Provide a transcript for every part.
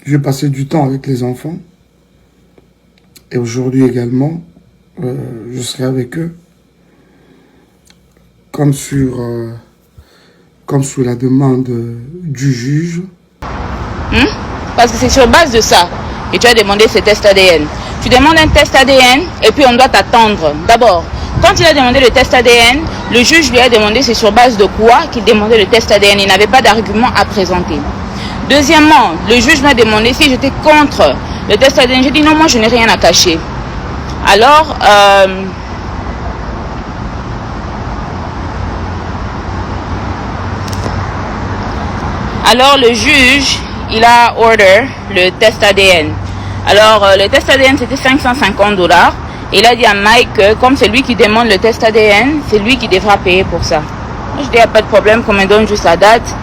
je passais du temps avec les enfants. Et aujourd'hui également, je serai avec eux. Comme sur la demande du juge. Parce que c'est sur base de ça que tu as demandé ce test ADN. Tu demandes un test ADN et puis on doit t'attendre. D'abord, quand il a demandé le test ADN, le juge lui a demandé c'est sur base de quoi qu'il demandait le test ADN. Il n'avait pas d'argument à présenter. Deuxièmement, le juge m'a demandé si j'étais contre le test ADN. J'ai dit non, moi je n'ai rien à cacher. Alors, le juge, il a order le test ADN. Alors, le test ADN, c'était $550. Et il a dit à Mike que, comme c'est lui qui demande le test ADN, c'est lui qui devra payer pour ça. Je dis, il n'y a pas de problème, qu'on me donne juste la date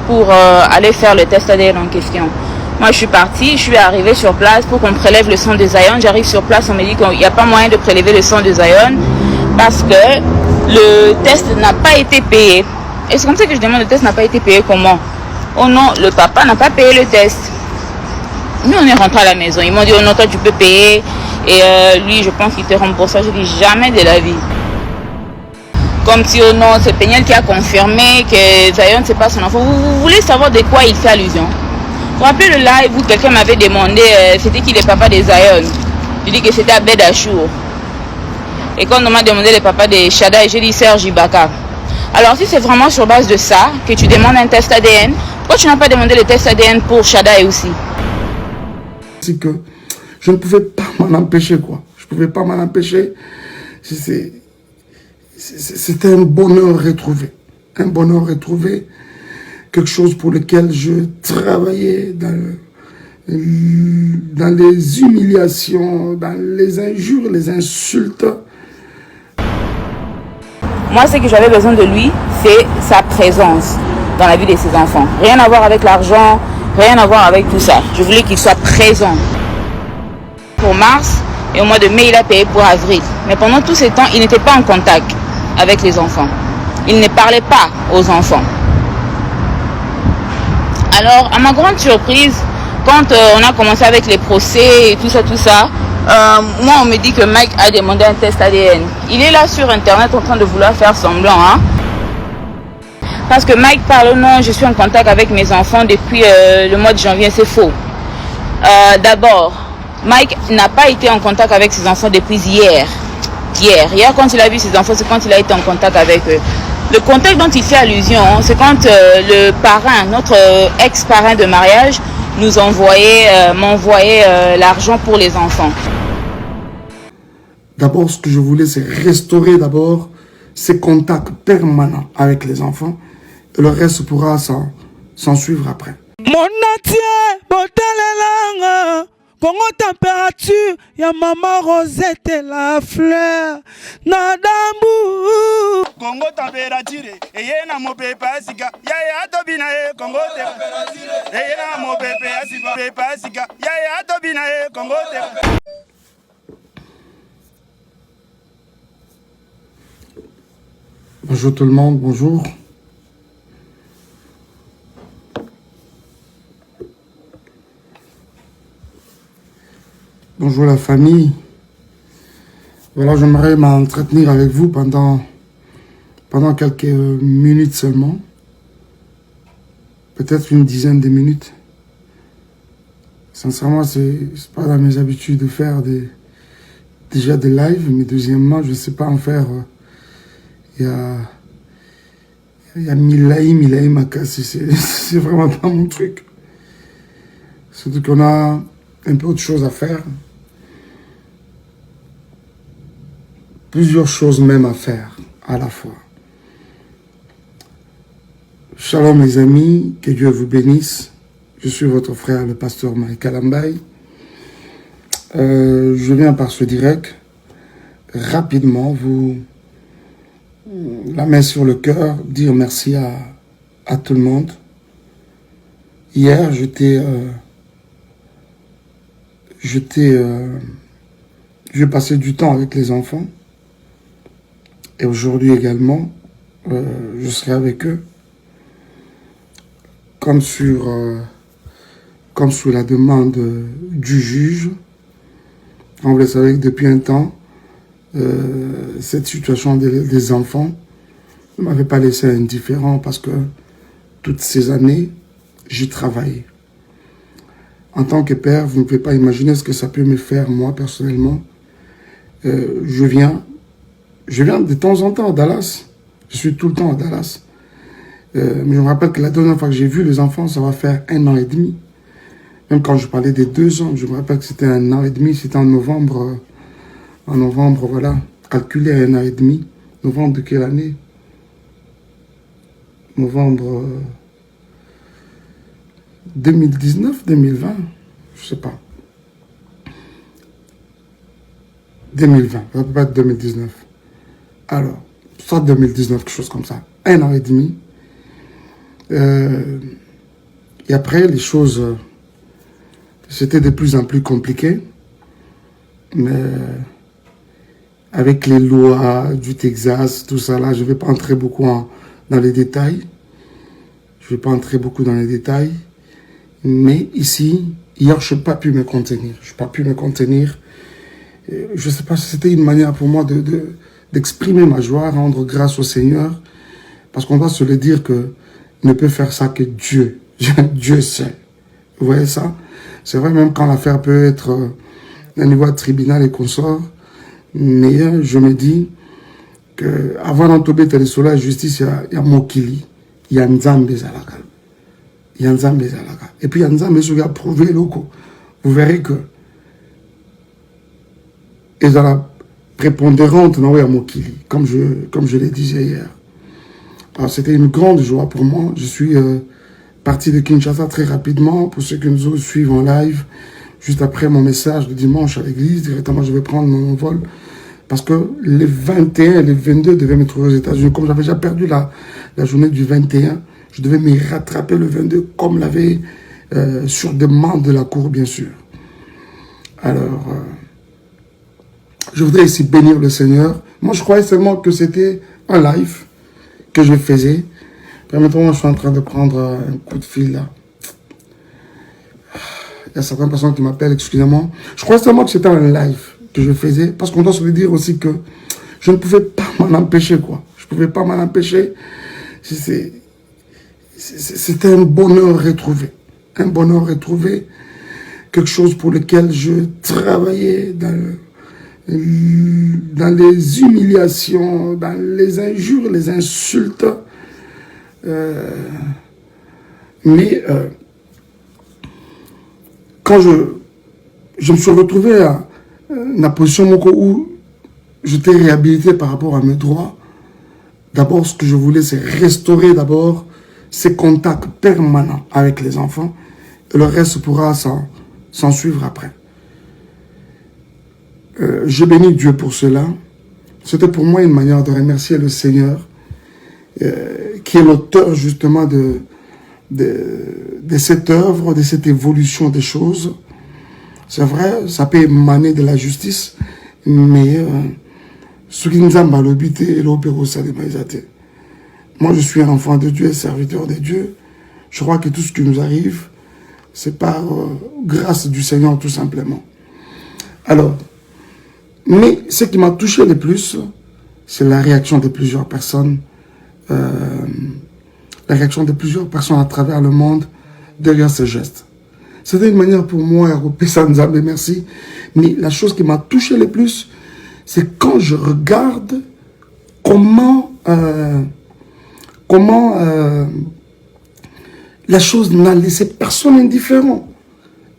pour aller faire le test ADN en question. Moi, je suis partie, je suis arrivée sur place pour qu'on prélève le sang de Zion. J'arrive sur place, on me dit qu'il n'y a pas moyen de prélever le sang de Zion parce que le test n'a pas été payé. Et c'est comme ça que je demande, le test n'a pas été payé comment? Oh non, le papa n'a pas payé le test. Nous, on est rentrés à la maison. Ils m'ont dit, oh non, toi, tu peux payer. Et lui, je pense qu'il te rembourse. Je dis, jamais de la vie. Comme si, oh non, c'est Péniel qui a confirmé que Zion, c'est pas son enfant. Vous voulez savoir de quoi il fait allusion? Vous vous rappelez le live où quelqu'un m'avait demandé, c'était qui le papa de Zion? Je dis que c'était Abed Achour. Et quand on m'a demandé le papa de Shada, j'ai dit Serge Ibaka. Alors, si c'est vraiment sur base de ça que tu demandes un test ADN, pourquoi tu n'as pas demandé le test ADN pour Shada aussi? C'est que je ne pouvais pas m'en empêcher, quoi. Je ne pouvais pas m'en empêcher. C'était un bonheur retrouvé. Un bonheur retrouvé. Quelque chose pour lequel je travaillais dans les humiliations, dans les injures, les insultes. Moi, ce que j'avais besoin de lui, c'est sa présence dans la vie de ses enfants. Rien à voir avec l'argent, rien à voir avec tout ça. Je voulais qu'il soit présent. Pour mars et au mois de mai, il a payé pour avril. Mais pendant tout ce temps, il n'était pas en contact avec les enfants. Il ne parlait pas aux enfants. Alors, à ma grande surprise, quand on a commencé avec les procès et tout ça, moi, on me dit que Mike a demandé un test ADN. Il est là sur Internet en train de vouloir faire semblant. Parce que Mike parle, non, je suis en contact avec mes enfants depuis le mois de janvier. C'est faux. D'abord, Mike n'a pas été en contact avec ses enfants depuis hier. Hier, quand il a vu ses enfants, c'est quand il a été en contact avec eux. Le contact dont il fait allusion, c'est quand le parrain, notre ex-parrain de mariage, m'envoyait l'argent pour les enfants. D'abord, ce que je voulais, c'est restaurer d'abord ces contacts permanents avec les enfants. Et le reste pourra s'en suivre après. Mon Congo température, ya maman Rosette la fleur, nadambu. Congo température, eye na mo pepe asika, ya tobina Congo température, eye na mo pepe asika, ya tobina Congo température. Bonjour tout le monde, bonjour. Bonjour la famille. Voilà, j'aimerais m'entretenir avec vous pendant quelques minutes seulement. Peut-être une dizaine de minutes. Sincèrement, c'est pas dans mes habitudes de faire déjà des lives, mais deuxièmement, je ne sais pas en faire. Il y a Milaïm à casser. C'est vraiment pas mon truc. Surtout qu'on a un peu autre chose à faire. Plusieurs choses même à faire à la fois. Shalom mes amis, que Dieu vous bénisse. Je suis votre frère, le pasteur Mike Alambaye. Je viens par ce direct, rapidement, vous, la main sur le cœur, dire merci à tout le monde. Hier, je passais du temps avec les enfants. Et aujourd'hui également, je serai avec eux. comme sur la demande du juge. Comme vous le savez, depuis un temps, cette situation des enfants ne m'avait pas laissé indifférent parce que toutes ces années, j'y travaillais. En tant que père, vous ne pouvez pas imaginer ce que ça peut me faire, moi, personnellement. Je viens de temps en temps à Dallas. Je suis tout le temps à Dallas. Mais je me rappelle que la dernière fois que j'ai vu les enfants, ça va faire 1 an et demi. Même quand je parlais des 2 ans, je me rappelle que c'était 1 an et demi. C'était en novembre. En novembre, voilà. Calculé à 1 an et demi. Novembre de quelle année? Novembre 2019, 2020, je sais pas. 2020, ça peut pas être 2019. Alors, soit 2019, quelque chose comme ça. 1 an et demi. Et après, les choses, c'était de plus en plus compliqué. Mais avec les lois du Texas, tout ça là, je ne vais pas entrer beaucoup dans les détails. Je ne vais pas entrer beaucoup dans les détails. Mais ici, hier, je n'ai pas pu me contenir. Je n'ai pas pu me contenir. Je ne sais pas si c'était une manière pour moi d'exprimer ma joie, rendre grâce au Seigneur. Parce qu'on doit se le dire que ne peut faire ça que Dieu. Dieu sait. Vous voyez ça? C'est vrai, même quand l'affaire peut être au niveau de tribunal et consorts. Mais je me dis qu'avant d'entourer la justice, il y a Mokili. Il y a Nzambe Zalaka. Il y a Nzambe Zalaka. Et puis il y a Nzambe qui a prouvé le coup. Vous verrez que ils ont la prépondérante dans le Mokili, comme je l'ai dit hier. Alors c'était une grande joie pour moi. Je suis parti de Kinshasa très rapidement. Pour ceux qui nous suivent en live, juste après mon message de dimanche à l'église, directement je vais prendre mon vol. Parce que les 21 et les 22 devaient me trouver aux États-Unis. Comme j'avais déjà perdu la journée du 21, je devais me rattraper le 22, comme l'avait sur demande de la cour, bien sûr. Alors, je voudrais ici bénir le Seigneur. Moi, je croyais seulement que c'était un live que je faisais. Permettez-moi, je suis en train de prendre un coup de fil là. Il y a certaines personnes qui m'appellent, excusez-moi. Je croyais seulement que c'était un live que je faisais, parce qu'on doit se le dire aussi que je ne pouvais pas m'en empêcher, quoi. Je ne pouvais pas m'en empêcher. C'était un bonheur retrouvé. Un bonheur retrouvé. Quelque chose pour lequel je travaillais dans les humiliations, dans les injures, les insultes. Mais quand je me suis retrouvé à la position où j'étais réhabilité par rapport à mes droits, d'abord ce que je voulais c'est restaurer d'abord ces contacts permanents avec les enfants et le reste pourra s'en suivre après. Je bénis Dieu pour cela. C'était pour moi une manière de remercier le Seigneur qui est l'auteur justement de cette œuvre, de cette évolution des choses. C'est vrai, ça peut émaner de la justice, mais ce qui nous a malobité, moi je suis un enfant de Dieu, serviteur de Dieu. Je crois que tout ce qui nous arrive, c'est par grâce du Seigneur tout simplement. Alors, mais ce qui m'a touché le plus, c'est la réaction de plusieurs personnes. La réaction de plusieurs personnes à travers le monde derrière ce geste. C'était une manière pour moi, merci. Mais la chose qui m'a touché le plus, c'est quand je regarde comment la chose n'a laissé personne indifférent.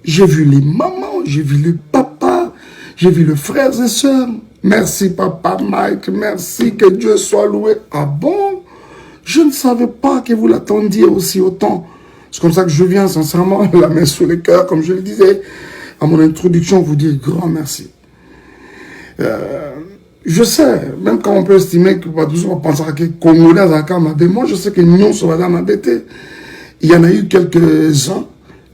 J'ai vu les mamans, j'ai vu les papas, j'ai vu les frères et sœurs. Merci papa Mike, merci, que Dieu soit loué. Ah bon? Je ne savais pas que vous l'attendiez aussi autant. C'est comme ça que je viens sincèrement, la main sur le cœur, comme je le disais à mon introduction, vous dire grand merci. Je sais, même quand on peut estimer que va penser que Congolais à Kamabé, moi je sais que nous sommes dans m'embêter. Il y en a eu quelques-uns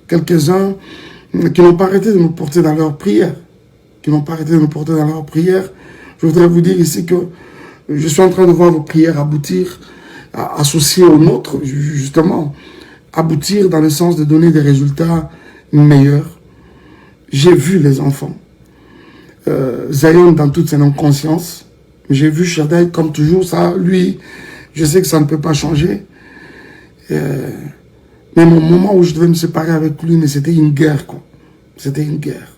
qui n'ont pas arrêté de nous porter dans leurs prières. Je voudrais vous dire ici que je suis en train de voir vos prières aboutir, associées aux nôtres, justement, aboutir dans le sens de donner des résultats meilleurs. J'ai vu les enfants. Zion dans toute son inconscience. J'ai vu Shaddai comme toujours. Ça, lui, je sais que ça ne peut pas changer. Même au moment où je devais me séparer avec lui, mais c'était une guerre, quoi. C'était une guerre.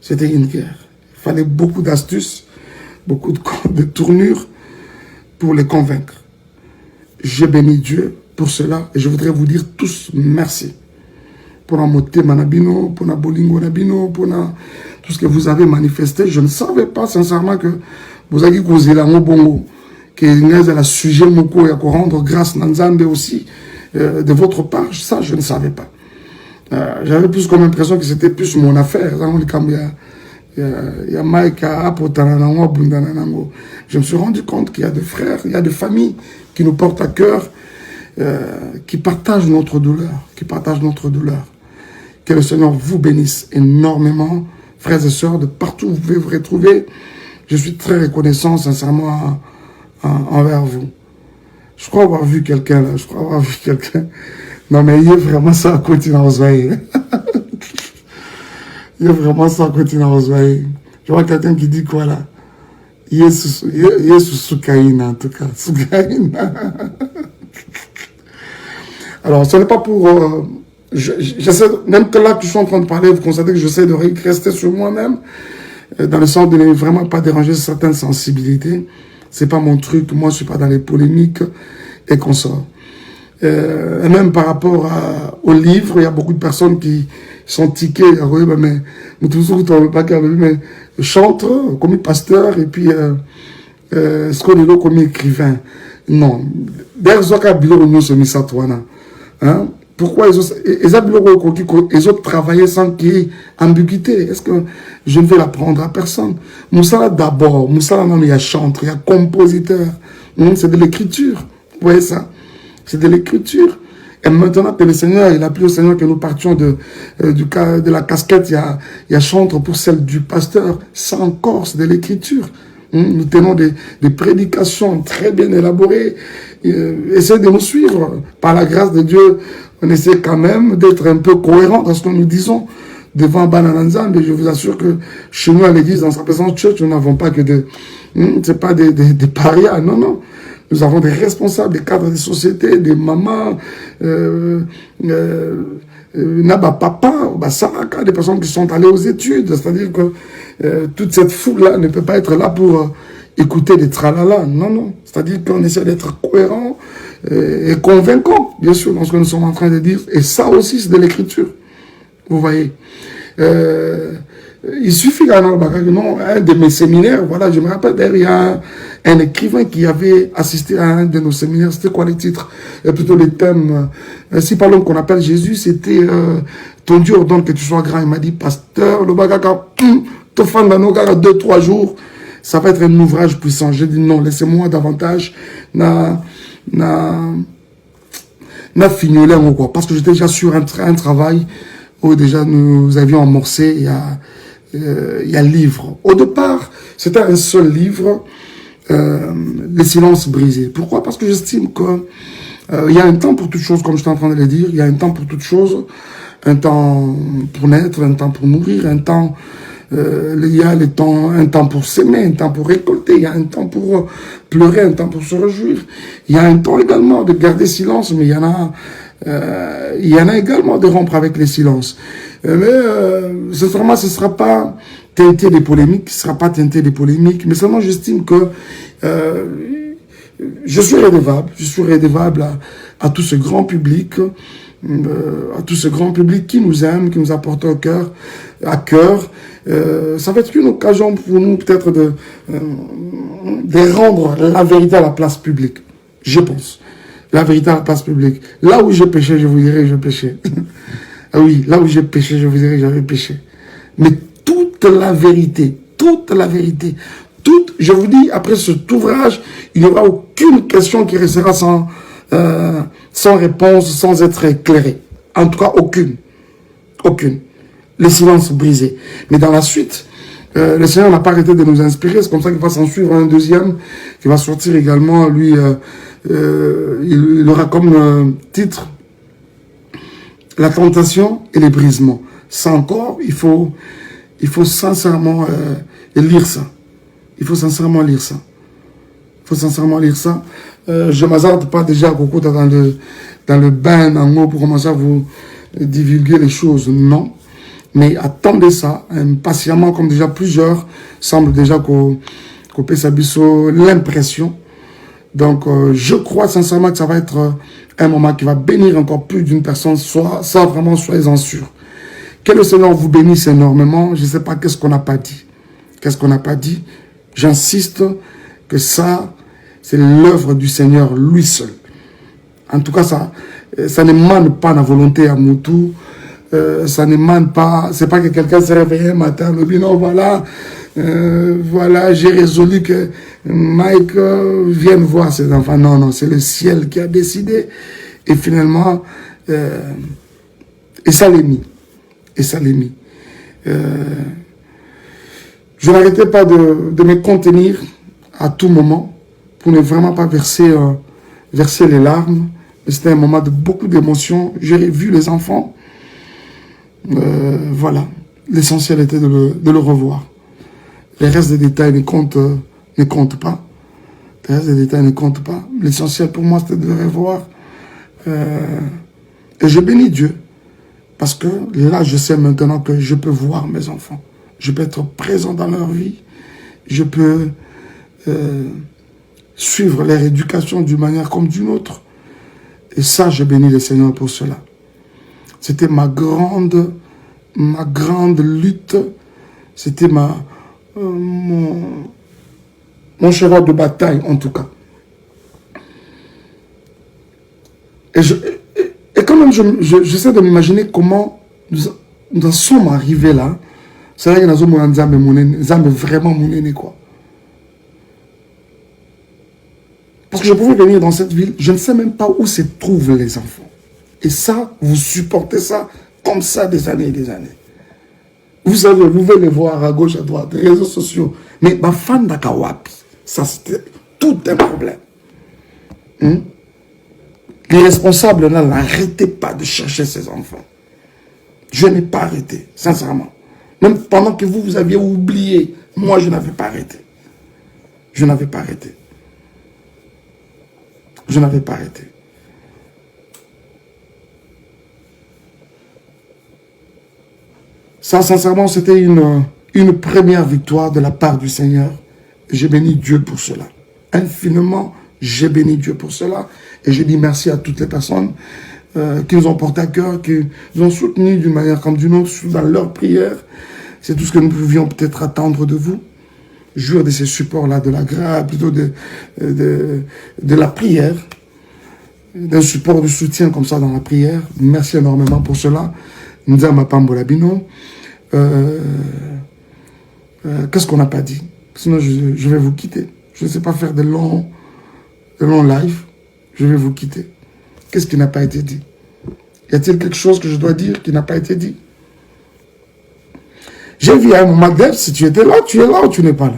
C'était une guerre. Il fallait beaucoup d'astuces, beaucoup de tournures pour les convaincre. J'ai béni Dieu pour cela et je voudrais vous dire tous merci. Pour Amote Manabino, pour Bolingo Nabino, pour tout ce que vous avez manifesté. Je ne savais pas sincèrement que vous avez causé la bongo, que vous avez la sujet moko et à rendre grâce Nanzambe aussi de votre part. Ça, je ne savais pas. J'avais plus comme impression que c'était plus mon affaire. Je me suis rendu compte qu'il y a des frères, il y a des familles qui nous portent à cœur, qui partagent notre douleur, Que le Seigneur vous bénisse énormément, frères et sœurs, de partout où vous pouvez vous retrouver. Je suis très reconnaissant, sincèrement, envers vous. Je crois avoir vu quelqu'un là, Non, mais il y a vraiment ça à continuer à se Il y a vraiment ça à continuer à se Je vois quelqu'un qui dit quoi là? Il est sous Soukaïna, en tout cas. Soukaïna. Alors, ce n'est pas pour... j'essaie, même que là que je suis en train de parler, vous constatez que j'essaie de rester sur moi-même, dans le sens de ne vraiment pas déranger certaines sensibilités. C'est pas mon truc, moi je suis pas dans les polémiques et consorts. Et même par rapport au livre, il y a beaucoup de personnes qui sont tiquées, mais toujours mais chante comme pasteur et puis ce qu'on est là comme écrivain. Non. Hein? Pourquoi ils ont travaillé sans qu'il y ait ambiguïté? Est-ce que je ne vais l'apprendre à personne? Moussala d'abord, Moussala non, il y a chanteur, il y a compositeur. C'est de l'écriture. Vous voyez ça? C'est de l'écriture. Et maintenant que le Seigneur, il a plu au Seigneur que nous partions de la casquette, il y a chanteur pour celle du pasteur. Ça encore, c'est de l'écriture. Nous tenons des prédications très bien élaborées. Essayez de nous suivre. Par la grâce de Dieu, on essaie quand même d'être un peu cohérent dans ce que nous disons devant Banananzam. Et je vous assure que chez nous, à l'église, dans sa présence church, nous n'avons pas que c'est pas des parias. Non, non. Nous avons des responsables, des cadres de société, des mamans, papa, Saraka, des personnes qui sont allées aux études. C'est-à-dire que toute cette foule-là ne peut pas être là pour écouter des tralala. Non, non. C'est-à-dire qu'on essaie d'être cohérent et convaincant, bien sûr, dans ce que nous sommes en train de dire. Et ça aussi, c'est de l'écriture. Vous voyez. Il suffit qu'un de mes séminaires, voilà, je me rappelle, il y a un écrivain qui avait assisté à un de nos séminaires. C'était quoi les titres? Plutôt les thèmes. Si par l'homme qu'on appelle Jésus, c'était ton Dieu ordonne que tu sois grand. Il m'a dit, pasteur, le bagaka, te fan dans nos gars 2-3 jours, ça va être un ouvrage puissant. J'ai dit non, laissez-moi davantage fignoler en quoi. Parce que j'étais déjà sur un travail où déjà nous avions amorcé il y a livre. Au départ, c'était un seul livre, Les silences brisés. Pourquoi? Parce que j'estime que il y a un temps pour toutes choses, comme je suis en train de le dire. Il y a un temps pour toutes choses. Un temps pour naître, un temps pour mourir, un temps... il y a un temps pour s'aimer, un temps pour récolter, il y a un temps pour pleurer, un temps pour se réjouir. Il y a un temps également de garder silence, mais il y en a également de rompre avec les silences. Mais ce sera pas teinté des polémiques, mais seulement j'estime que je suis redevable à tout ce grand public, qui nous aime, qui nous apporte à cœur. Ça va être une occasion pour nous peut-être de rendre la vérité à la place publique, je pense. La vérité à la place publique. Là où j'ai péché, je vous dirai que j'ai péché. Ah oui, là où j'ai péché, je vous dirai que j'avais péché. Mais toute la vérité, je vous dis, après cet ouvrage, il n'y aura aucune question qui restera sans réponse, sans être éclairée. En tout cas, aucune. Les silences brisés. Mais dans la suite, le Seigneur n'a pas arrêté de nous inspirer. C'est comme ça qu'il va s'en suivre un deuxième, qui va sortir également, lui, il aura comme titre la tentation et les brisements. Ça encore, il faut sincèrement lire ça. Il faut sincèrement lire ça. Il faut sincèrement lire ça. Je ne m'hazarde pas déjà beaucoup dans le bain en haut pour commencer à vous divulguer les choses. Non. Mais attendez ça impatiemment, comme déjà plusieurs semblent déjà qu'on peut s'abisso l'impression. Donc, je crois sincèrement que ça va être un moment qui va bénir encore plus d'une personne, ça vraiment, soyez-en sûrs. Que le Seigneur vous bénisse énormément. Je ne sais pas qu'est-ce qu'on n'a pas dit. Qu'est-ce qu'on n'a pas dit? J'insiste que ça, c'est l'œuvre du Seigneur, lui seul. En tout cas, ça n'émane pas la volonté à Moutou. Ça n'émane pas, c'est pas que quelqu'un s'est réveillé un matin, le dit non, voilà, j'ai résolu que Mike vienne voir ses enfants. Non, non, c'est le ciel qui a décidé. Et finalement, et ça l'est mis. Et ça l'est mis. Je n'arrêtais pas de me contenir à tout moment pour ne vraiment pas verser les larmes. C'était un moment de beaucoup d'émotions. J'ai vu les enfants. Voilà. L'essentiel était de le revoir. Les restes des détails ne comptent pas. Les restes des détails ne comptent pas. L'essentiel pour moi, c'était de le revoir. Et je bénis Dieu. Parce que là, je sais maintenant que je peux voir mes enfants. Je peux être présent dans leur vie. Je peux suivre leur éducation d'une manière comme d'une autre. Et ça, je bénis le Seigneur pour cela. C'était ma grande lutte. C'était mon cheval de bataille, en tout cas. Et quand même, j'essaie de m'imaginer comment nous en sommes arrivés là. C'est vrai que nous sommes vraiment mounés, quoi. Parce que je pouvais venir dans cette ville, je ne sais même pas où se trouvent les enfants. Et ça, vous supportez ça comme ça des années et des années. Vous savez, vous pouvez les voir à gauche, à droite, les réseaux sociaux. Mais ma fan d'Akawapi, ça c'était tout un problème. Les responsables n'arrêtaient pas de chercher ces enfants. Je n'ai pas arrêté, sincèrement. Même pendant que vous aviez oublié, moi je n'avais pas arrêté. Je n'avais pas arrêté. Je n'avais pas arrêté. Ça, sincèrement, c'était une première victoire de la part du Seigneur. J'ai béni Dieu pour cela. Infiniment, j'ai béni Dieu pour cela. Et je dis merci à toutes les personnes qui nous ont porté à cœur, qui nous ont soutenus d'une manière comme d'une autre dans leurs prières. C'est tout ce que nous pouvions peut-être attendre de vous. Jouir de ces supports-là, de la grâce, plutôt de la prière, d'un support de soutien comme ça dans la prière. Merci énormément pour cela. Nous avons Pambolabino. Qu'est-ce qu'on n'a pas dit? Sinon, je vais vous quitter. Je ne sais pas faire de longs lives. Je vais vous quitter. Qu'est-ce qui n'a pas été dit? Y a-t-il quelque chose que je dois dire qui n'a pas été dit? J'ai vu à un moment, Deb, si tu étais là, tu es là ou tu n'es pas là?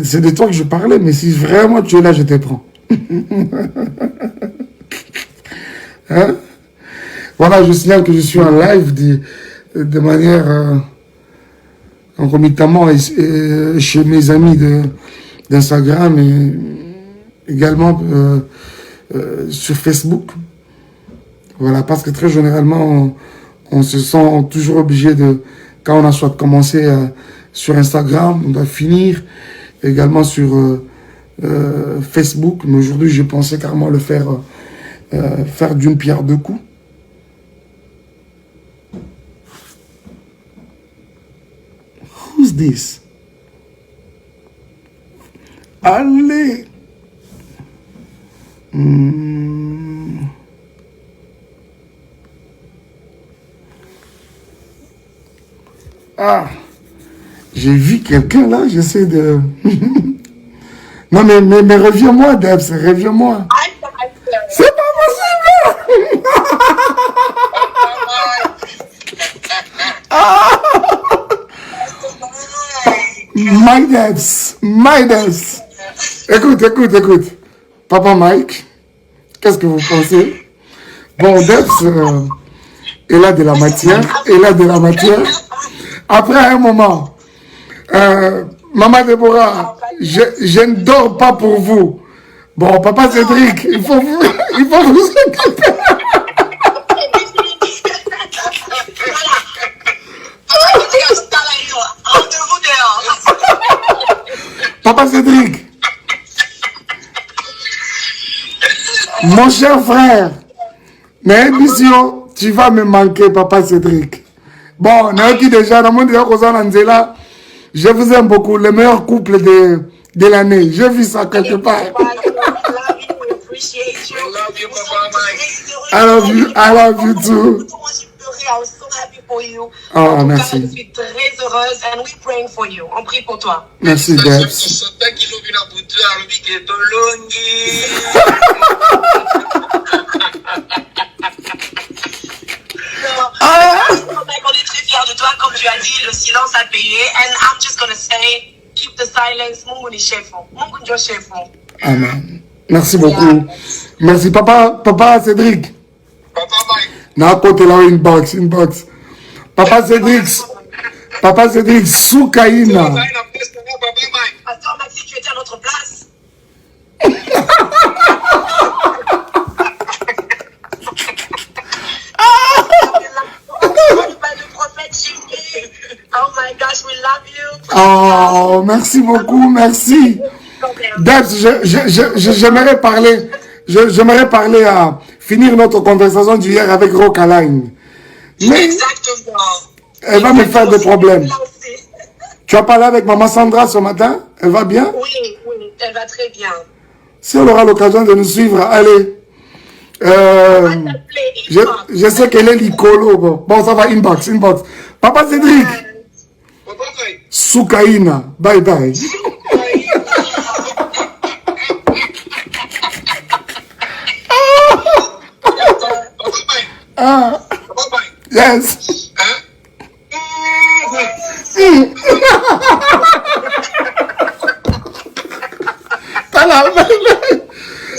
C'est de toi que je parlais, mais si vraiment tu es là, je te prends. Hein? Voilà, je signale que je suis en live de manière concomitamment chez mes amis d'Instagram et également sur Facebook. Voilà, parce que très généralement, on se sent toujours obligé de, quand on a soit commencé sur Instagram, on doit finir également sur Facebook. Mais aujourd'hui, j'ai pensé carrément le faire d'une pierre deux coups. Who's this? Allez! Ah! J'ai vu quelqu'un là, j'essaie de... Non mais reviens-moi, Debs, reviens-moi. C'est pas possible! Ah! My Debs. Écoute. Papa Mike, qu'est-ce que vous pensez? Bon, Debs, elle a de la matière. Elle a de la matière. Après un moment, Maman Déborah, je ne dors pas pour vous. Bon, Papa Cédric, il faut vous occuper. Papa Cédric, mon cher frère, mais mission, tu vas me manquer, Papa Cédric. Bon, qui déjà, dans mon là, je vous aime beaucoup, le meilleur couple de l'année. J'ai vu ça quelque part. I love you too. Oh, merci. Je suis très heureuse and we praying for you. On prie pour toi. Merci, Debs. On est très fiers de toi, comme tu as dit, le silence a payé. And I'm just going to say, keep the silence. Mungu ni shefu. Mungu ndio shefu. Amen. Merci beaucoup. Merci, Papa Cédric. Papa Mike. Na côté là, inbox. Papa Cédric, Soukaina. Pasteur Maxi, tu étais à notre place. Le prophète Jésus. Oh my gosh, we love you. Oh, merci beaucoup, merci. Debs, j'aimerais parler à finir notre conversation d'hier avec Rocaline. Mais Exactement. elle va me faire des problèmes. Tu as parlé avec Maman Sandra ce matin? Elle va bien? Oui, elle va très bien. Si on aura l'occasion de nous suivre, allez. Je sais qu'elle est l'icolo. Bon, ça va, inbox. Papa Cédric. Soukaina. Bye bye. Yes.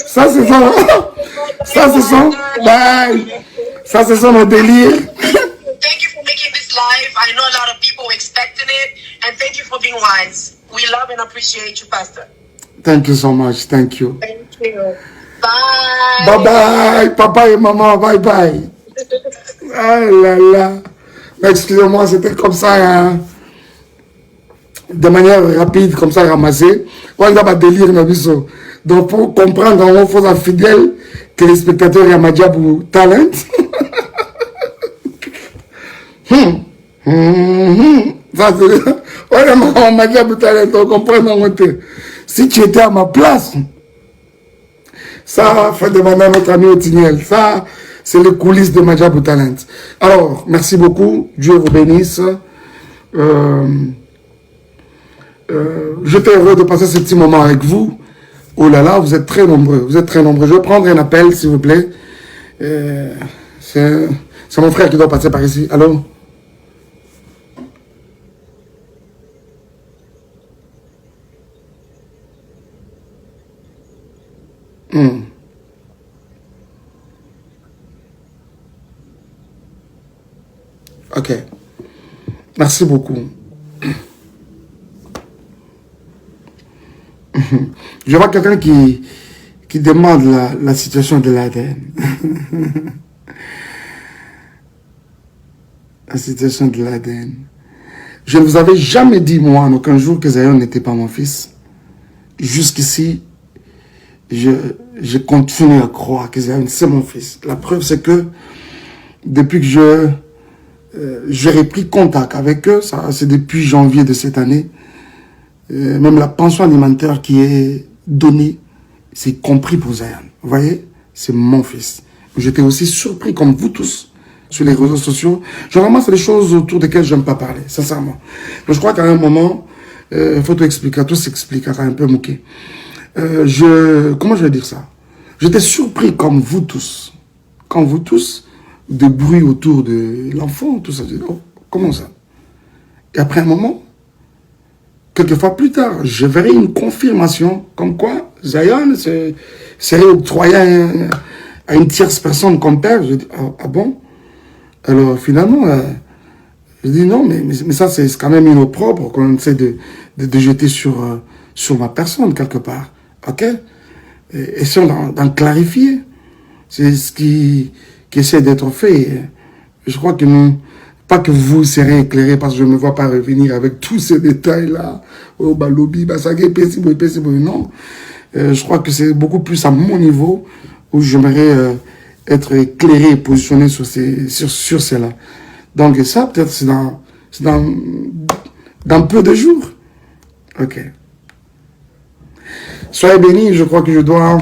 Ça c'est son délire. Thank you for making this live. I know a lot of people were expecting it, and thank you for being wise. We love and appreciate you, Pastor. Thank you so much. Thank you. Thank you. Bye. Bye bye, papa et maman. Bye bye. Ah là là. Excusez-moi, c'était comme ça, hein. De manière rapide, comme ça, ramassé. On a pas délire, Nabiso. Donc, pour comprendre, on faut être fidèle que les spectateurs y Madjabou talent. Ça, c'est Madjabou talent, on comprend. Si tu étais à ma place, ça fait demander à notre ami Otiniel. Ça, c'est les coulisses de Madjabou talent. Alors, merci beaucoup. Dieu vous bénisse. J'étais heureux de passer ce petit moment avec vous. Oh là là, vous êtes très nombreux. Vous êtes très nombreux. Je vais prendre un appel, s'il vous plaît. C'est mon frère qui doit passer par ici. Allô? Ok. Merci beaucoup. Je vois quelqu'un qui demande la situation de l'ADN. La situation de l'ADN. Je ne vous avais jamais dit, moi, en aucun jour, que Zion n'était pas mon fils. Jusqu'ici, je continue à croire que Zion, c'est mon fils. La preuve, c'est que depuis que j'ai repris contact avec eux, ça c'est depuis janvier de cette année, même la pension alimentaire qui est donnée, c'est compris pour Zion. Vous voyez, c'est mon fils. J'étais aussi surpris, comme vous tous, sur les réseaux sociaux. Généralement, c'est des choses autour desquelles je n'aime pas parler, sincèrement. Donc, je crois qu'à un moment, il faut tout expliquer, tout s'explique, un peu mouqué. Comment je vais dire ça? J'étais surpris, comme vous tous, de bruit autour de l'enfant, tout ça. Oh, comment ça? Et après un moment, quelques fois plus tard, je verrai une confirmation comme quoi Zion serait octroyé à une tierce personne comme père. Je dis, ah bon? Alors finalement, je dis non, mais ça c'est quand même une opprobre qu'on essaie de jeter sur ma personne quelque part. Ok? Essayons d'en clarifier. C'est ce qui essaie d'être fait. Je crois que nous, pas que vous serez éclairés parce que je ne me vois pas revenir avec tous ces détails-là. Oh, balobi, basagé, pessible, non. Je crois que c'est beaucoup plus à mon niveau où j'aimerais être éclairé et positionné sur cela. Donc ça, peut-être c'est dans peu de jours. Ok. Soyez bénis, je crois que je dois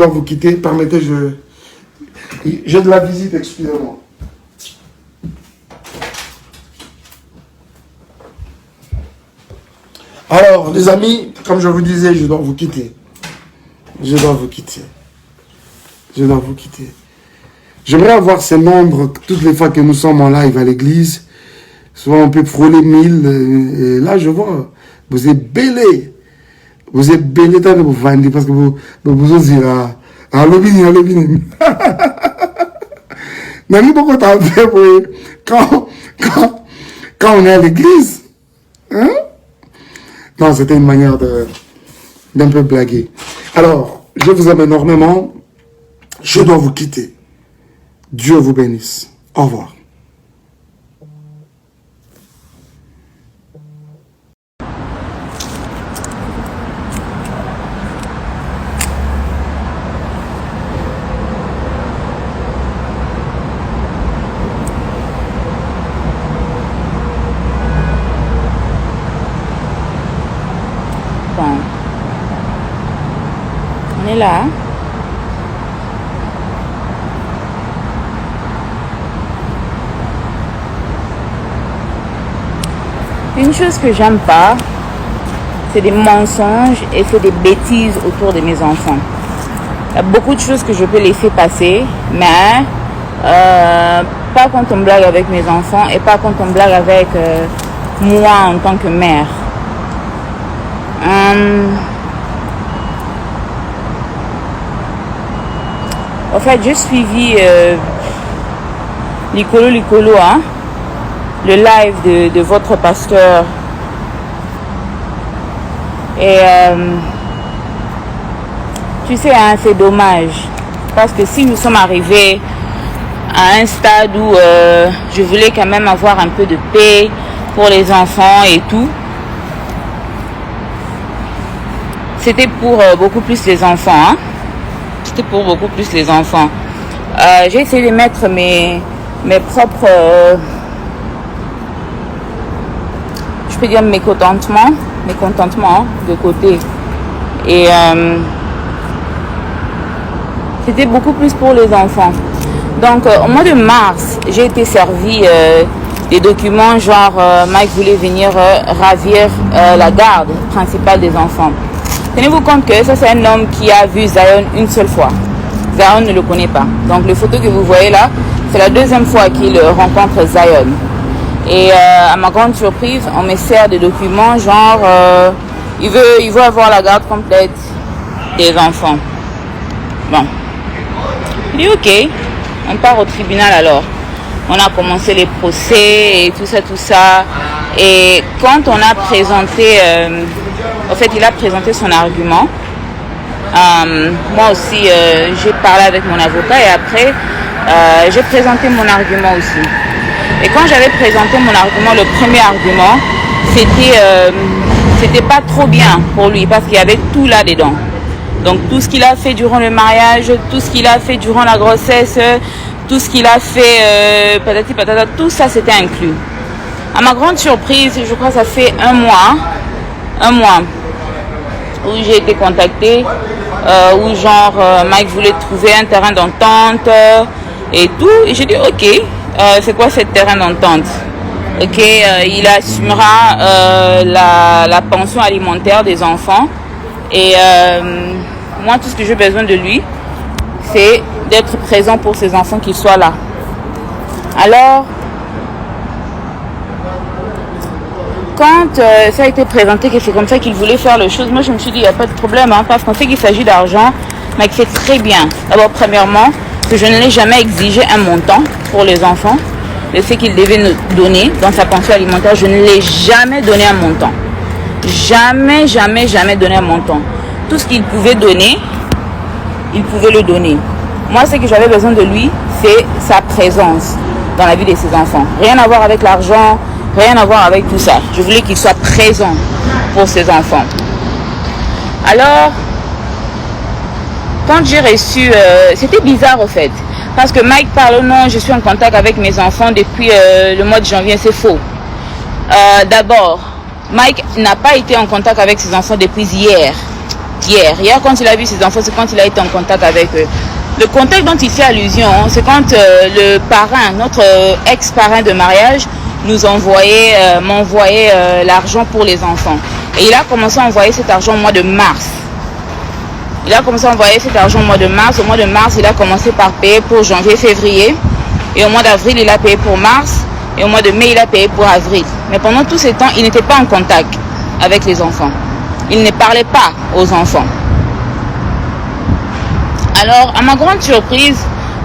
vous quitter. Permettez, j'ai de la visite, excusez-moi. Alors, les amis, comme je vous disais, je dois vous quitter. J'aimerais avoir ces nombres toutes les fois que nous sommes en live à l'église. Souvent, on peut frôler 1000. Et là, je vois, vous êtes belé. Vous êtes belé tant que vous vendez parce que vous osez à l'obini. Mais nous, pourquoi t'as fait quand on est à l'église? Hein? Non, c'était une manière d'un peu blaguer. Alors, je vous aime énormément. Je dois vous quitter. Dieu vous bénisse. Au revoir. Bon. On est là. Une chose que j'aime pas, c'est des mensonges et c'est des bêtises autour de mes enfants. Il y a beaucoup de choses que je peux laisser passer, mais pas quand on blague avec mes enfants et pas quand on blague avec moi en tant que mère. En fait, j'ai suivi Licolo, hein, le live de votre pasteur. Et tu sais, hein, c'est dommage. Parce que si nous sommes arrivés à un stade où je voulais quand même avoir un peu de paix pour les enfants et tout, c'était pour beaucoup plus les enfants. Hein? C'était pour beaucoup plus les enfants. J'ai essayé de mettre mes propres... je peux dire mécontentement de côté. Et c'était beaucoup plus pour les enfants. Donc au mois de mars, j'ai été servi des documents genre Mike voulait venir ravir la garde principale des enfants. Tenez-vous compte que ça c'est un homme qui a vu Zion une seule fois. Zion ne le connaît pas. Donc les photos que vous voyez là, c'est la deuxième fois qu'il rencontre Zion. Et à ma grande surprise, on me sert des documents genre il veut avoir la garde complète des enfants. Bon. Je dis ok, on part au tribunal alors. On a commencé les procès et tout ça. Et quand on a présenté, en fait il a présenté son argument. Moi aussi j'ai parlé avec mon avocat et après j'ai présenté mon argument aussi. Et quand j'avais présenté mon argument, le premier argument, c'était pas trop bien pour lui parce qu'il y avait tout là-dedans. Donc tout ce qu'il a fait durant le mariage, tout ce qu'il a fait durant la grossesse, tout ce qu'il a fait, patati patata, tout ça c'était inclus. À ma grande surprise, je crois que ça fait un mois où j'ai été contactée, où genre Mike voulait trouver un terrain d'entente et tout. Et j'ai dit ok. C'est quoi ce terrain d'entente? Ok, il assumera la pension alimentaire des enfants. Et moi, tout ce que j'ai besoin de lui, c'est d'être présent pour ses enfants, qu'ils soient là. Alors, quand ça a été présenté que c'est comme ça qu'il voulait faire les choses, moi je me suis dit, il n'y a pas de problème, hein, parce qu'on sait qu'il s'agit d'argent, mais que c'est très bien. D'abord, premièrement, que je ne l'ai jamais exigé un montant pour les enfants de ce qu'il devait nous donner dans sa pension alimentaire. Je ne l'ai jamais donné un montant. Jamais, jamais, jamais donné un montant. Tout ce qu'il pouvait donner, il pouvait le donner. Moi, ce que j'avais besoin de lui, c'est sa présence dans la vie de ses enfants. Rien à voir avec l'argent, rien à voir avec tout ça. Je voulais qu'il soit présent pour ses enfants. Alors, quand j'ai reçu... c'était bizarre au fait. Parce que Mike parle, non, je suis en contact avec mes enfants depuis le mois de janvier. C'est faux. D'abord, Mike n'a pas été en contact avec ses enfants depuis hier. Hier, quand il a vu ses enfants, c'est quand il a été en contact avec eux. Le contexte dont il fait allusion, c'est quand le parrain, notre ex-parrain de mariage, m'envoyait l'argent pour les enfants. Et il a commencé à envoyer cet argent au mois de mars. Il a commencé à envoyer cet argent au mois de mars. Au mois de mars, il a commencé par payer pour janvier, février. Et au mois d'avril, il a payé pour mars. Et au mois de mai, il a payé pour avril. Mais pendant tout ce temps, il n'était pas en contact avec les enfants. Il ne parlait pas aux enfants. Alors, à ma grande surprise,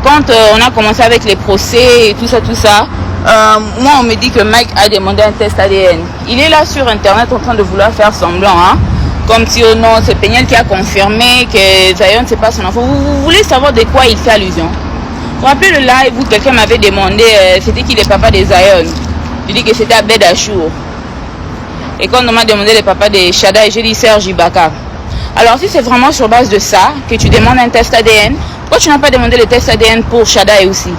quand on a commencé avec les procès et tout ça, moi, on me dit que Mike a demandé un test ADN. Il est là sur Internet en train de vouloir faire semblant, hein, comme si, oh non, c'est Peniel qui a confirmé que Zion, c'est pas son enfant. Vous voulez savoir de quoi il fait allusion? Vous vous rappelez le live où quelqu'un m'avait demandé, c'était qui le papa de Zion? Je dis que c'était Abed Achour. Et quand on m'a demandé le papa de Shada, j'ai dit Serge Ibaka. Alors, si c'est vraiment sur base de ça que tu demandes un test ADN, pourquoi tu n'as pas demandé le test ADN pour Shada aussi?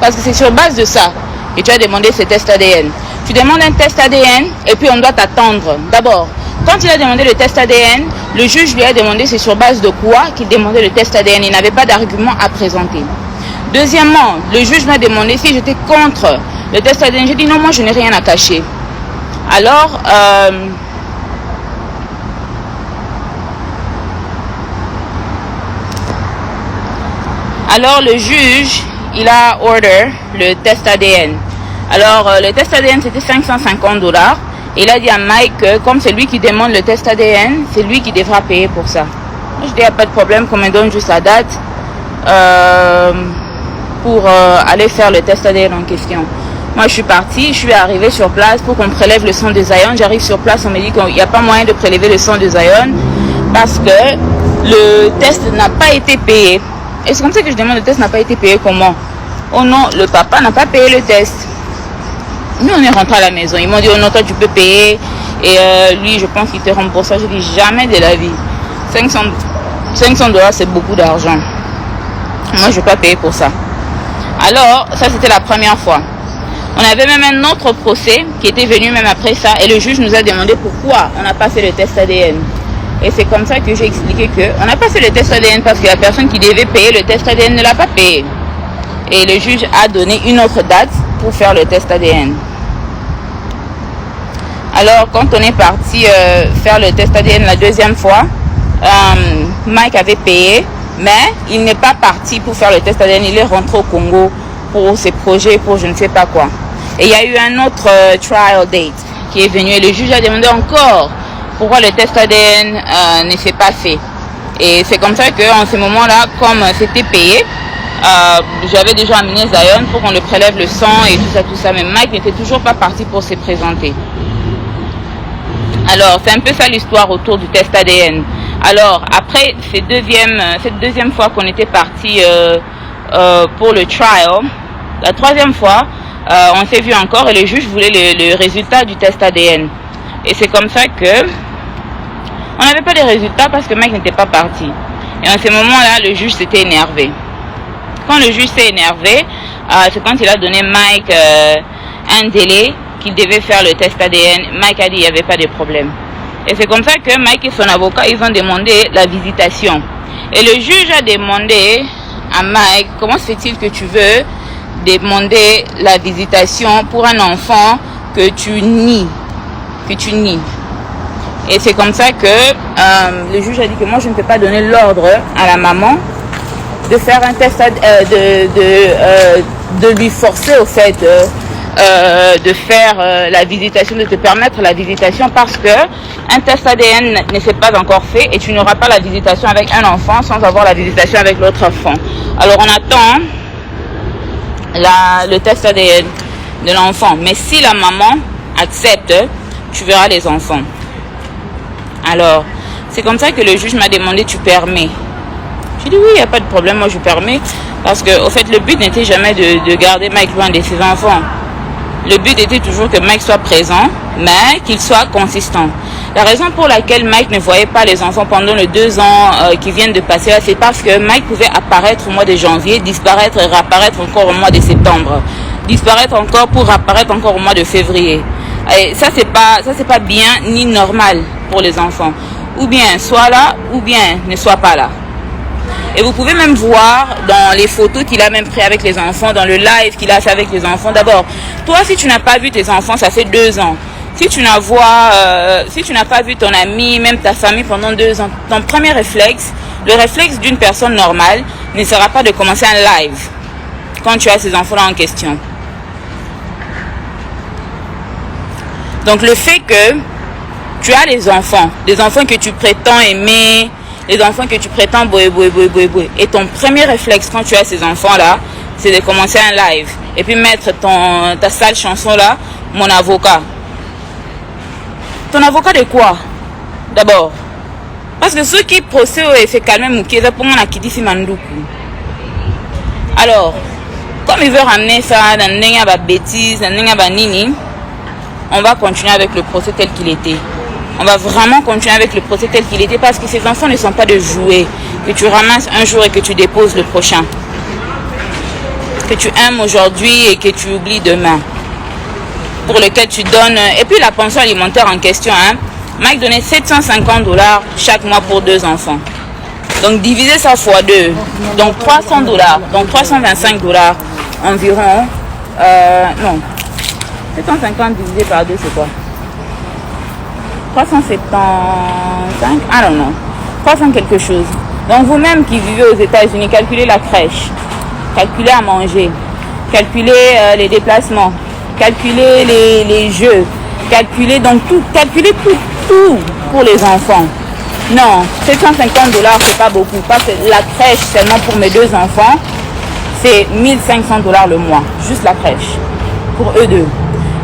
Parce que c'est sur base de ça que tu as demandé ce test ADN. Tu demandes un test ADN et puis on doit t'attendre. D'abord, quand il a demandé le test ADN, le juge lui a demandé c'est sur base de quoi qu'il demandait le test ADN. Il n'avait pas d'argument à présenter. Deuxièmement, le juge m'a demandé si j'étais contre le test ADN. J'ai dit non, moi je n'ai rien à cacher. Alors le juge, il a order le test ADN. Alors le test ADN c'était $550. Et il a dit à Mike que comme c'est lui qui demande le test ADN, c'est lui qui devra payer pour ça. Je dis il n'y a pas de problème, qu'on me donne juste la date pour aller faire le test ADN en question. Moi je suis partie, je suis arrivée sur place pour qu'on prélève le sang de Zion. J'arrive sur place, on me dit qu'il n'y a pas moyen de prélever le sang de Zion parce que le test n'a pas été payé. Et c'est comme ça que je demande, le test n'a pas été payé comment? Oh non, le papa n'a pas payé le test. Nous on est rentré à la maison, ils m'ont dit oh non toi tu peux payer et lui je pense qu'il te rembourse. J'ai dit jamais de la vie. $500 c'est beaucoup d'argent. Moi je ne vais pas payer pour ça. Alors ça c'était la première fois. On avait même un autre procès qui était venu même après ça et le juge nous a demandé pourquoi on n'a pas fait le test ADN. Et c'est comme ça que j'ai expliqué qu'on n'a pas fait le test ADN parce que la personne qui devait payer le test ADN ne l'a pas payé. Et le juge a donné une autre date pour faire le test ADN. Alors quand on est parti faire le test ADN la deuxième fois, Mike avait payé, mais il n'est pas parti pour faire le test ADN, il est rentré au Congo pour ses projets, pour je ne sais pas quoi. Et il y a eu un autre trial date qui est venu et le juge a demandé encore pourquoi le test ADN ne s'est pas fait. Et c'est comme ça qu'en ce moment-là, comme c'était payé, j'avais déjà amené Zion pour qu'on le prélève le sang et tout ça. Mais Mike n'était toujours pas parti pour se présenter. Alors, c'est un peu ça l'histoire autour du test ADN. Alors, après cette deuxième fois qu'on était parti pour le trial, la troisième fois, on s'est vu encore et le juge voulait le résultat du test ADN. Et c'est comme ça que on n'avait pas les résultats parce que Mike n'était pas parti. Et en ce moment-là, le juge s'était énervé. Quand le juge s'est énervé, c'est quand il a donné Mike un délai qu'il devait faire le test ADN. Mike a dit qu'il n'y avait pas de problème. Et c'est comme ça que Mike et son avocat, ils ont demandé la visitation. Et le juge a demandé à Mike, comment se fait-il que tu veux demander la visitation pour un enfant que tu nies? Et c'est comme ça que le juge a dit que moi je ne peux pas donner l'ordre à la maman de faire un test, de lui forcer au fait de faire la visitation, de te permettre la visitation parce que un test ADN ne s'est pas encore fait et tu n'auras pas la visitation avec un enfant sans avoir la visitation avec l'autre enfant. Alors on attend le test ADN de l'enfant. Mais si la maman accepte, tu verras les enfants. Alors, c'est comme ça que le juge m'a demandé, tu permets? J'ai dit oui, il n'y a pas de problème, moi je permets. Parce que, au fait, le but n'était jamais de garder Mike loin de ses enfants. Le but était toujours que Mike soit présent, mais qu'il soit consistant. La raison pour laquelle Mike ne voyait pas les enfants pendant les 2 ans qui viennent de passer là, c'est parce que Mike pouvait apparaître au mois de janvier, disparaître et réapparaître encore au mois de septembre. Disparaître encore pour apparaître encore au mois de février. Et ça c'est pas bien ni normal pour les enfants. Ou bien soit là, ou bien ne soit pas là. Et vous pouvez même voir dans les photos qu'il a même pris avec les enfants, dans le live qu'il a fait avec les enfants. D'abord, toi si tu n'as pas vu tes enfants, ça fait 2 ans. Si tu n'as pas vu ton ami, même ta famille pendant 2 ans, ton premier réflexe, le réflexe d'une personne normale, ne sera pas de commencer un live quand tu as ces enfants-là en question. Donc le fait que tu as des enfants que tu prétends aimer, les enfants que tu prétends boué. Et ton premier réflexe quand tu as ces enfants-là, c'est de commencer un live. Et puis mettre ta sale chanson-là, mon avocat. Ton avocat de quoi? D'abord. Parce que ceux qui procèdent et fait calmer Moukieza pour moi, qui dit Mandoukou. Alors, comme il veut ramener ça dans une bêtise, dans une nini, on va continuer avec le procès tel qu'il était. On va vraiment continuer avec le procès tel qu'il était parce que ces enfants ne sont pas de jouets que tu ramasses un jour et que tu déposes le prochain. Que tu aimes aujourd'hui et que tu oublies demain. Pour lequel tu donnes... Et puis la pension alimentaire en question, Mike donnait $750 chaque mois pour 2 enfants. Donc diviser ça fois 2. Donc $300. Donc $325 environ. Non. 750 divisé par 2, c'est quoi? 375, I don't know, 300 quelque chose. Donc vous-même qui vivez aux États-Unis, calculez la crèche, calculez à manger, calculez les déplacements, calculez les jeux, calculez donc tout, calculez tout pour les enfants. Non, $750 c'est pas beaucoup, parce que la crèche seulement pour mes 2 enfants, c'est $1500 le mois, juste la crèche, pour eux 2.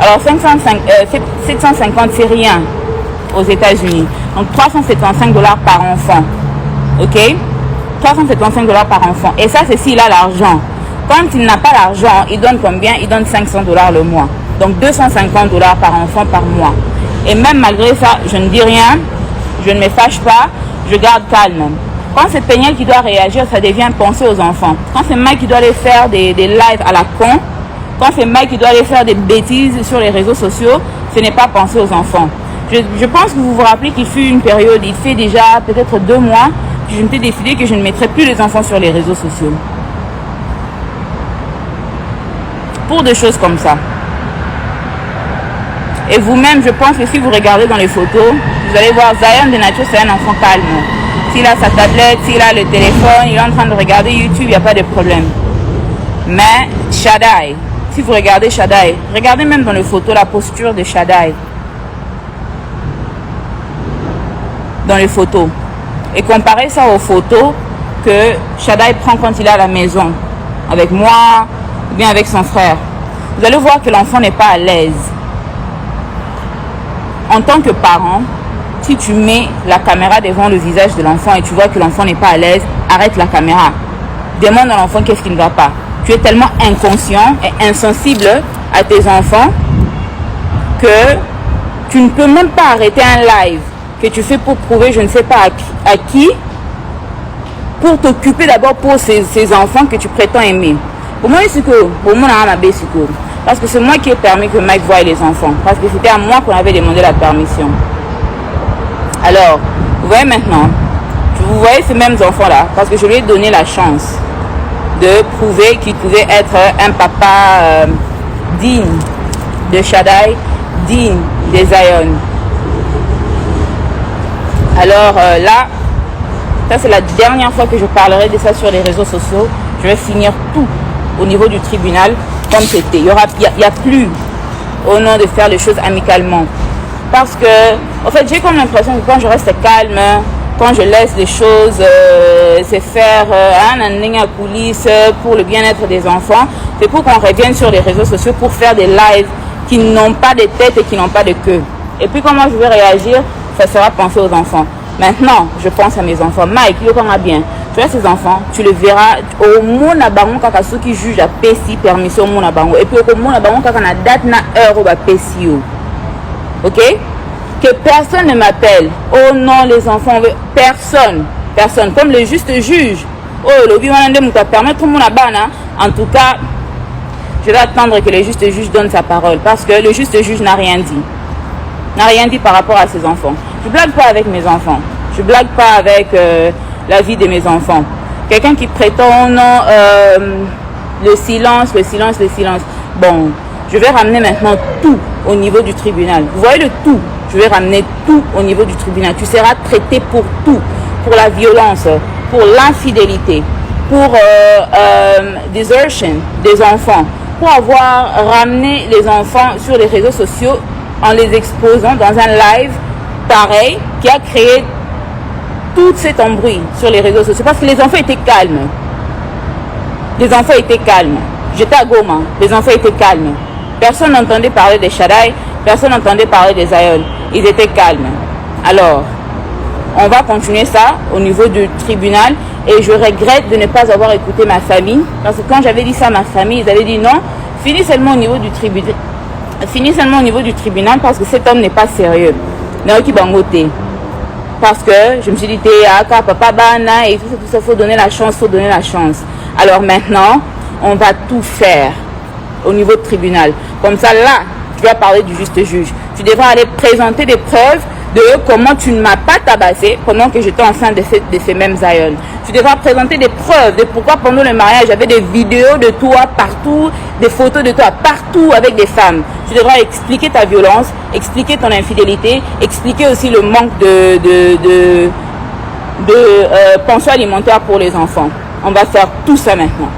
Alors 750 c'est rien aux États-Unis. Donc $375 par enfant. Ok? $375 par enfant. Et ça, c'est s'il a l'argent. Quand il n'a pas l'argent, il donne combien? Il donne $500 le mois. Donc $250 par enfant par mois. Et même malgré ça, je ne dis rien, je ne me fâche pas, je garde calme. Quand c'est Peignel qui doit réagir, ça devient penser aux enfants. Quand c'est Mike qui doit aller faire des lives à la con, quand c'est Mike qui doit aller faire des bêtises sur les réseaux sociaux, ce n'est pas penser aux enfants. Je pense que vous vous rappelez qu'il fut une période, il fait déjà peut-être 2 mois, que je m'étais décidé que je ne mettrais plus les enfants sur les réseaux sociaux. Pour des choses comme ça. Et vous-même, je pense que si vous regardez dans les photos, vous allez voir Zion de nature, c'est un enfant calme. S'il a sa tablette, s'il a le téléphone, il est en train de regarder YouTube, il n'y a pas de problème. Mais Shaddai, si vous regardez Shaddai, regardez même dans les photos la posture de Shaddai. Dans les photos. Et comparez ça aux photos que Shaddai prend quand il est à la maison. Avec moi, ou bien avec son frère. Vous allez voir que l'enfant n'est pas à l'aise. En tant que parent, si tu mets la caméra devant le visage de l'enfant et tu vois que l'enfant n'est pas à l'aise, arrête la caméra. Demande à l'enfant qu'est-ce qui ne va pas. Tu es tellement inconscient et insensible à tes enfants que tu ne peux même pas arrêter un live que tu fais pour prouver je ne sais pas à qui, pour t'occuper d'abord pour ces enfants que tu prétends aimer. Pour moi, parce que c'est moi qui ai permis que Mike voie les enfants. Parce que c'était à moi qu'on avait demandé la permission. Alors, vous voyez maintenant, vous voyez ces mêmes enfants-là, parce que je lui ai donné la chance de prouver qu'il pouvait être un papa digne de Shaddai, digne de Zion. Alors là, ça c'est la dernière fois que je parlerai de ça sur les réseaux sociaux. Je vais finir tout au niveau du tribunal comme c'était. Il y a plus au nom de faire les choses amicalement. Parce que, en fait, j'ai comme l'impression que quand je reste calme, quand je laisse les choses se faire en coulisses pour le bien-être des enfants, c'est pour qu'on revienne sur les réseaux sociaux pour faire des lives qui n'ont pas de tête et qui n'ont pas de queue. Et puis comment je vais réagir, ça sera penser aux enfants. Maintenant, je pense à mes enfants. Mike, il est bien. Tu vois ces enfants, tu le verras au monde à baron kaka ceux qui jugent à PSI permission au monde à baron. Et puis au monde à baron kaka na date na heure au PSI. Ok? Que personne ne m'appelle. Oh non, les enfants, personne. Personne. Comme le juste juge. Oh, le biwanande mouta permettre tout le monde à bana. En tout cas, je vais attendre que le juste juge donne sa parole. Parce que le juste juge n'a rien dit. N'a rien dit par rapport à ses enfants. Je blague pas avec mes enfants. Je blague pas avec la vie de mes enfants. Quelqu'un qui prétend non, le silence. Bon, je vais ramener maintenant tout au niveau du tribunal. Vous voyez le tout. Je vais ramener tout au niveau du tribunal. Tu seras traité pour tout. Pour la violence, pour l'infidélité, pour desertion des enfants, pour avoir ramené les enfants sur les réseaux sociaux en les exposant dans un live pareil qui a créé tout cet embrouille sur les réseaux sociaux parce que les enfants étaient calmes. Les enfants étaient calmes. J'étais à Goma, les enfants étaient calmes. Personne n'entendait parler des Shaddai, personne n'entendait parler des Zion. Ils étaient calmes. Alors, on va continuer ça au niveau du tribunal et je regrette de ne pas avoir écouté ma famille parce que quand j'avais dit ça à ma famille, ils avaient dit non, finis seulement au niveau du tribunal. Finis seulement au niveau du tribunal parce que cet homme n'est pas sérieux. Parce que je me suis dit, papa, bana, et tout ça, faut donner la chance, Alors maintenant, on va tout faire au niveau du tribunal. Comme ça, là, tu vas parler du juste juge. Tu devras aller présenter des preuves de comment tu ne m'as pas tabassé pendant que j'étais enceinte de ces mêmes Zion. Tu devras présenter des preuves de pourquoi pendant le mariage, j'avais des vidéos de toi partout, des photos de toi partout avec des femmes. Tu devras expliquer ta violence, expliquer ton infidélité, expliquer aussi le manque de pension alimentaire pour les enfants. On va faire tout ça maintenant.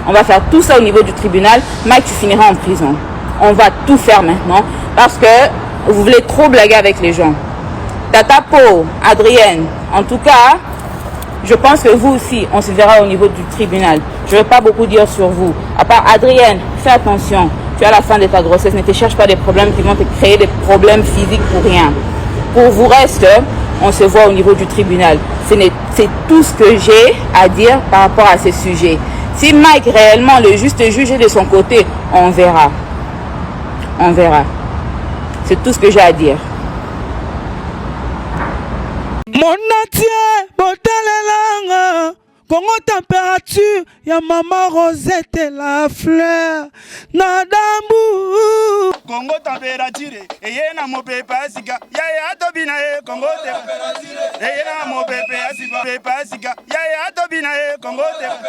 On va faire tout ça au niveau du tribunal. Mike, tu finiras en prison. On va tout faire maintenant parce que vous voulez trop blaguer avec les gens. Tata Po, Adrienne, en tout cas, je pense que vous aussi, on se verra au niveau du tribunal. Je ne vais pas beaucoup dire sur vous. À part Adrienne, fais attention. Tu as la fin de ta grossesse. Ne te cherche pas des problèmes qui vont te créer des problèmes physiques pour rien. Pour vous reste, on se voit au niveau du tribunal. C'est tout ce que j'ai à dire par rapport à ces sujets. Si Mike réellement le juste juge est de son côté, on verra. On verra. C'est tout ce que j'ai à dire. Monatie, botelelanga, Congo température, ya maman Rosette la fleur, nadambu. Congo température, eye na mopepa sika, ya tobina Congo température, eye na mopepa sika, ya tobina Congo température.